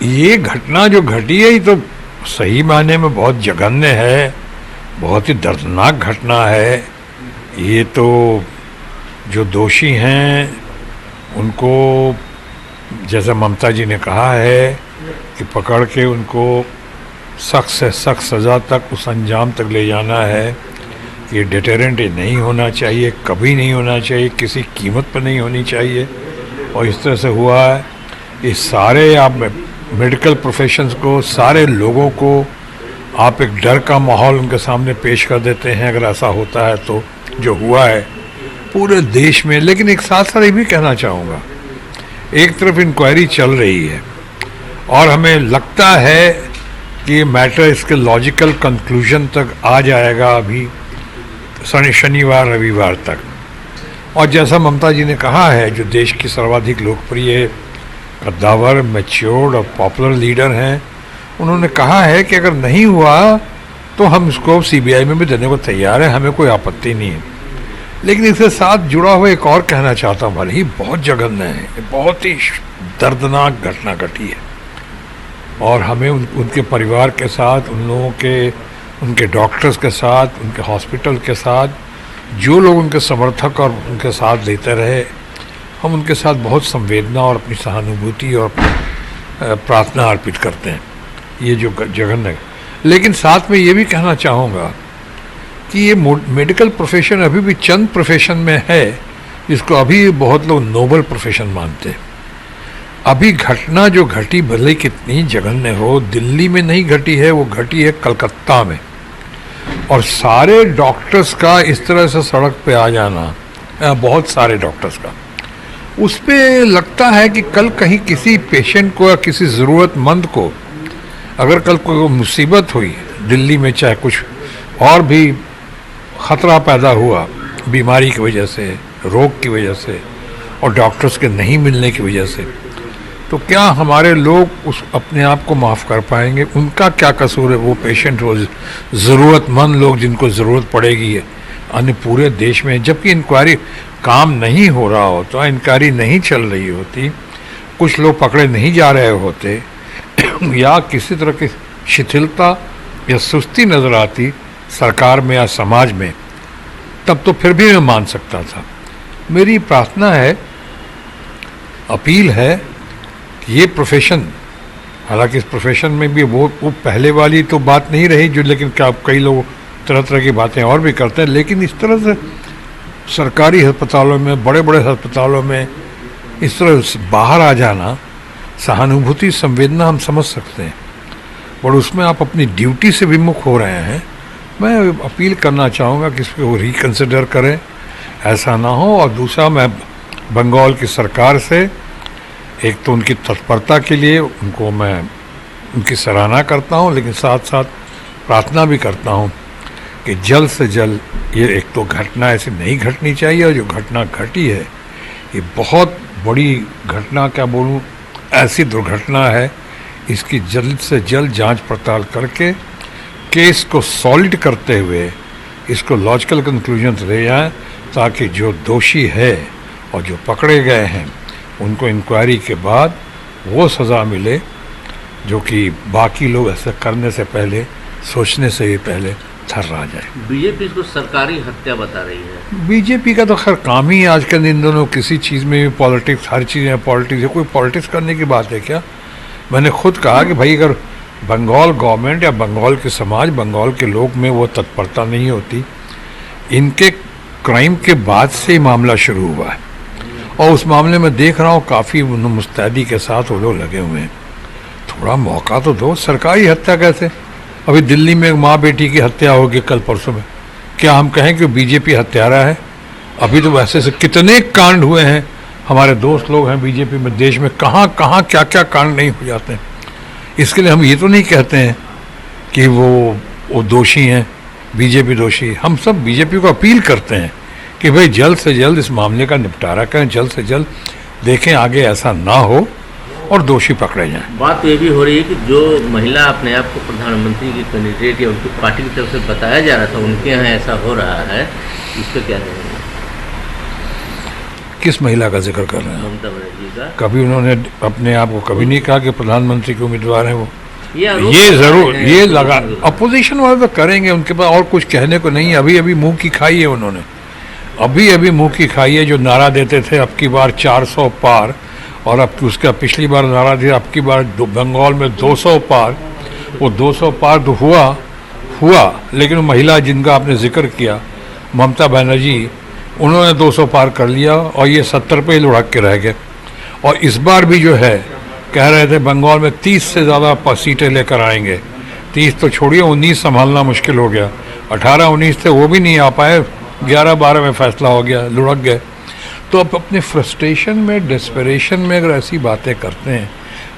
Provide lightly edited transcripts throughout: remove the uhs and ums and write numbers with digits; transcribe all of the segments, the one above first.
ये घटना जो घटी है ये तो सही मायने में बहुत जघन्य है, बहुत ही दर्दनाक घटना है। ये तो जो दोषी हैं उनको, जैसा ममता जी ने कहा है कि पकड़ के उनको सख्त से सख्त सज़ा तक, उस अंजाम तक ले जाना है। ये डिटेरेंट नहीं होना चाहिए, कभी नहीं होना चाहिए, किसी कीमत पर नहीं होनी चाहिए। और इस तरह से हुआ है। ये सारे आप मेडिकल प्रोफेशंस को, सारे लोगों को आप एक डर का माहौल उनके सामने पेश कर देते हैं अगर ऐसा होता है तो, जो हुआ है पूरे देश में। लेकिन एक साथ साथ ये भी कहना चाहूँगा, एक तरफ इंक्वायरी चल रही है और हमें लगता है कि ये मैटर इसके लॉजिकल कंक्लूजन तक आ जाएगा अभी शनिवार रविवार तक। और जैसा ममता जी ने कहा है, जो देश की सर्वाधिक लोकप्रिय, कद्दावर, मैच्योर्ड और पॉपुलर लीडर हैं, उन्होंने कहा है कि अगर नहीं हुआ तो हम इसको सीबीआई में भी देने को तैयार हैं, हमें कोई आपत्ति नहीं है। लेकिन इसके साथ जुड़ा हुआ एक और कहना चाहता हूँ, भले ही बहुत जघन्य है, बहुत ही दर्दनाक घटना घटी है और हमें उनके परिवार के साथ, उन लोगों के, उनके डॉक्टर्स के साथ, उनके हॉस्पिटल के साथ, जो लोग उनके समर्थक और उनके साथ देते रहे, हम उनके साथ बहुत संवेदना और अपनी सहानुभूति और प्रार्थना अर्पित करते हैं। ये जो जघन्य, लेकिन साथ में ये भी कहना चाहूँगा कि ये मेडिकल प्रोफेशन अभी भी चंद प्रोफेशन में है जिसको अभी बहुत लोग नोबल प्रोफेशन मानते हैं। अभी घटना जो घटी, भले कितनी जघन्य हो, दिल्ली में नहीं घटी है, वो घटी है कलकत्ता में। और सारे डॉक्टर्स का इस तरह से सड़क पे आ जाना, बहुत सारे डॉक्टर्स का, उस पे लगता है कि कल कहीं किसी पेशेंट को या किसी ज़रूरतमंद को अगर कल कोई मुसीबत हुई दिल्ली में, चाहे कुछ और भी ख़तरा पैदा हुआ बीमारी की वजह से, रोग की वजह से और डॉक्टर्स के नहीं मिलने की वजह से, तो क्या हमारे लोग उस अपने आप को माफ़ कर पाएंगे? उनका क्या कसूर है? वो पेशेंट, वो ज़रूरतमंद लोग जिनको ज़रूरत पड़ेगी अन्य पूरे देश में, जबकि इंक्वायरी काम नहीं हो रहा होता, इंक्वायरी नहीं चल रही होती, कुछ लोग पकड़े नहीं जा रहे होते या किसी तरह की शिथिलता या सुस्ती नज़र आती सरकार में या समाज में, तब तो फिर भी मैं मान सकता था। मेरी प्रार्थना है, अपील है कि ये प्रोफेशन, हालांकि इस प्रोफेशन में भी वो पहले वाली तो बात नहीं रही जो, लेकिन क्या कई लोग तरह तरह की बातें और भी करते हैं, लेकिन इस तरह से सरकारी अस्पतालों में, बड़े बड़े अस्पतालों में इस तरह से बाहर आ जाना, सहानुभूति, संवेदना हम समझ सकते हैं, और उसमें आप अपनी ड्यूटी से विमुख हो रहे हैं। मैं अपील करना चाहूँगा कि इसको रिकन्सिडर करें, ऐसा ना हो। और दूसरा, मैं बंगाल की सरकार से एक तो उनकी तत्परता के लिए उनको मैं उनकी सराहना करता हूँ, लेकिन साथ साथ प्रार्थना भी करता हूँ कि जल्द से जल्द ये, एक तो घटना ऐसी नहीं घटनी चाहिए, और जो घटना घटी है ये बहुत बड़ी घटना, क्या बोलूँ, ऐसी दुर्घटना है, इसकी जल्द से जल्द जांच पड़ताल करके केस को सॉलिड करते हुए इसको लॉजिकल कंक्लूजन ले जाएं, ताकि जो दोषी है और जो पकड़े गए हैं उनको इंक्वायरी के बाद वो सज़ा मिले जो कि बाकी लोग ऐसा करने से पहले, सोचने से ही पहले थर्रा जाए। बीजेपी इसको सरकारी हत्या बता रही है। बीजेपी का तो खैर काम ही आजकल इन दोनों, किसी चीज़ में भी पॉलिटिक्स, हर चीज़ में पॉलिटिक्स है। कोई पॉलिटिक्स करने की बात है क्या? मैंने खुद कहा कि भाई अगर बंगाल गवर्नमेंट या बंगाल के समाज, बंगाल के लोग में वो तत्परता नहीं होती, इनके क्राइम के बाद से ही मामला शुरू हुआ है और उस मामले में देख रहा हूँ काफ़ी मुस्तैदी के साथ वो लोग लगे हुए हैं। थोड़ा मौका तो दो। सरकारी हत्या कैसे? अभी दिल्ली में एक माँ बेटी की हत्या होगी कल परसों में, क्या हम कहें कि बीजेपी हत्यारा है? अभी तो वैसे से कितने कांड हुए हैं, हमारे दोस्त लोग हैं बीजेपी में, देश में कहाँ कहाँ क्या क्या कांड नहीं हो जाते हैं। इसके लिए हम ये तो नहीं कहते हैं कि वो दोषी हैं, बीजेपी दोषी। हम सब बीजेपी को अपील करते हैं कि भाई जल्द से जल्द इस मामले का निपटारा करें, जल्द से जल्द देखें आगे ऐसा ना हो और दोषी पकड़े जाएं। बात तो ये भी हो रही है कि जो महिला अपने आप को प्रधानमंत्री की कैंडिडेट या उनकी पार्टी की तरफ से बताया जा रहा था, उनके यहाँ ऐसा हो रहा है, इस पर क्या कहेंगे? किस महिला का जिक्र कर रहे हैं? ममता बनर्जी का। कभी उन्होंने अपने आप को कभी नहीं कहा कि प्रधानमंत्री के उम्मीदवार हैं वो। आरोप ये जरूर है, ये लगा अपोजिशन वाले तो करेंगे, उनके पास और कुछ कहने को नहीं है। अभी अभी मुंह की खाई है उन्होंने, अभी अभी मुंह की खाई है। जो नारा देते थे अब की बार 400 पार, और अब उसका पिछली बार नारा दिया अब की बार बंगाल में 200 पार। वो 200 पार तो हुआ लेकिन वो महिला जिनका आपने जिक्र किया ममता बनर्जी, उन्होंने 200 पार कर लिया और ये 70 पे ही लुढ़क के रह गए। और इस बार भी जो है कह रहे थे बंगाल में 30 से ज़्यादा सीटें लेकर आएंगे। 30 तो छोड़िए, 19 संभालना मुश्किल हो गया। 18-19 थे वो भी नहीं आ पाए, 11-12 में फैसला हो गया, लुढ़क गए। तो अब अपने फ्रस्ट्रेशन में, डेस्परेशन में अगर ऐसी बातें करते हैं,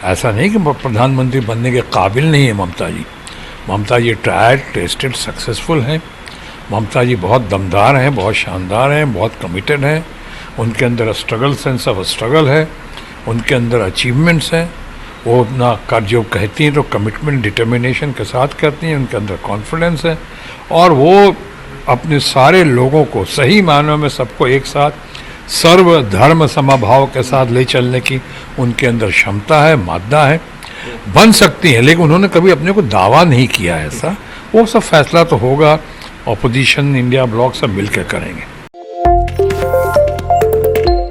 ऐसा नहीं कि प्रधानमंत्री बनने के काबिल नहीं है ममता जी। ममता जी ट्राइड टेस्टेड सक्सेसफुल हैं। ममता जी बहुत दमदार हैं, बहुत शानदार हैं, बहुत कमिटेड हैं। उनके अंदर स्ट्रगल, सेंस ऑफ स्ट्रगल है, उनके अंदर अचीवमेंट्स हैं। वो अपना कर जो कहती हैं तो कमिटमेंट, डिटर्मिनेशन के साथ करती हैं। उनके अंदर कॉन्फिडेंस है और वो अपने सारे लोगों को सही मायनों में सबको एक साथ सर्व धर्म समभाव के साथ ले चलने की उनके अंदर क्षमता है, मादा है। बन सकती हैं, लेकिन उन्होंने कभी अपने को दावा नहीं किया ऐसा। वो सब फैसला तो होगा, अपोजिशन, इंडिया ब्लॉक सब मिलकर करेंगे।